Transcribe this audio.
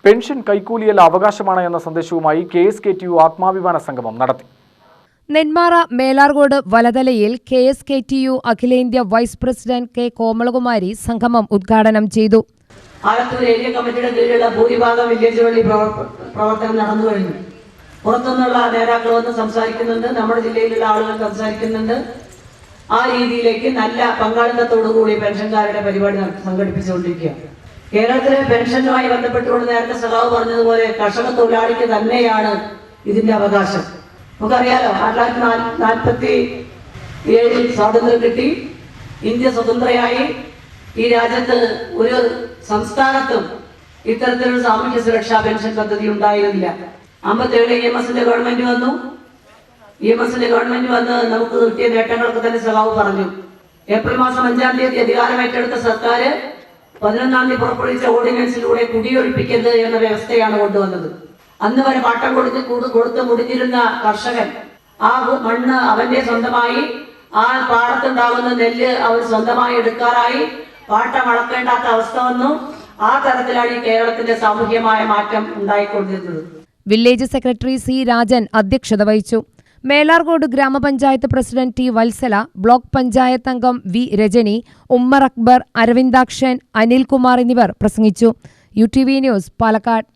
Pension കൈക്കൂലിയല്ല അവകാശമാണ് എന്ന സന്ദേശവുമായി KSKTU ആത്മാഭിമാന സംഗമം നടത്തി. നെന്മാറ മേലാർകോട് വലതലയിൽ KSKTU അഖിലേന്ത്യാ വൈസ് പ്രസിഡന്റ് K. കോമളകുമാരി സംഗമം ഉദ്ഘാടനം ചെയ്തു. ആലത്തൂർ ഏരിയ കമ്മിറ്റിയുടെ കീഴിലുള്ള ഭൂരിഭാഗം വില്ലേജുകളിൽ പ്രവർത്തനം നടന്നു കഴിഞ്ഞു. പുറത്തുനിന്നുള്ള നേതാക്കൾ വന്ന് സംസാരിക്കുന്നുണ്ട്, നമ്മുടെ ജില്ലയിലുള്ള ആളുകൾ സംസാരിക്കുന്നുണ്ട്. ആ രീതിയിലേക്ക് നല്ല പങ്കാളിത്തത്തോടുകൂടി പെൻഷൻകാരുടെ പരിപാടി സംഘടിപ്പിച്ചുകൊണ്ടിരിക്കുക. കേരളത്തിലെ പെൻഷനുമായി ബന്ധപ്പെട്ടുകൊണ്ട് നേരത്തെ സഖാവ് പറഞ്ഞതുപോലെ കർഷക തൊഴിലാളിക്ക് തന്നെയാണ് ഇതിന്റെ അവകാശം. നമുക്കറിയാലോ, 1947 സ്വാതന്ത്ര്യം കിട്ടി, ഇന്ത്യ സ്വതന്ത്രയായി. ഈ രാജ്യത്ത് ഒരു സംസ്ഥാനത്തും ഇത്തരത്തിലൊരു സാമൂഹ്യ സുരക്ഷാ പെൻഷൻ പദ്ധതി ഉണ്ടായിരുന്നില്ല. 57 EMSന്റെ ഗവൺമെന്റ് വന്നു. EMSന്റെ ഗവൺമെന്റ് വന്ന് നമുക്ക് കിട്ടിയ നേട്ടങ്ങളൊക്കെ തന്നെ സഖാവ് പറഞ്ഞു. ഏപ്രിൽ മാസം 5-ാം തീയതി അധികാരം ഏറ്റെടുത്ത സർക്കാർ 11-ാം തീയതി പുറപ്പെടുവിച്ച ഓർഡിനൻസിലൂടെ കുടിയൊഴിപ്പിക്കരുത് എന്ന വ്യവസ്ഥയാണ് കൊണ്ടുവന്നത്. അന്ന് വരെ പാട്ടം കൊടുത്ത് മുടിഞ്ഞിരുന്ന കർഷകൻ ആ മണ്ണ് അവന്റെ സ്വന്തമായി, ആ പാടത്തുണ്ടാകുന്ന നെല്ല് അവർ സ്വന്തമായി എടുക്കാറായി. പാട്ടം അളക്കേണ്ടാത്ത അവസ്ഥ വന്നു. ആ തരത്തിലാണ് ഈ കേരളത്തിന്റെ സാമൂഹ്യമായ മാറ്റം ഉണ്ടായിക്കൊണ്ടിരുന്നത്. Village secretary C. രാജൻ അധ്യക്ഷത വഹിച്ചു. മേലാർകോട് ഗ്രാമപഞ്ചായത്ത് president T. Valsala, block panchayat അംഗം V. രജനി, ഉമ്മർ അക്ബർ, അരവിന്ദാക്ഷൻ, അനിൽകുമാർ എന്നിവർ പ്രസംഗിച്ചു. UTV news, Palakkad.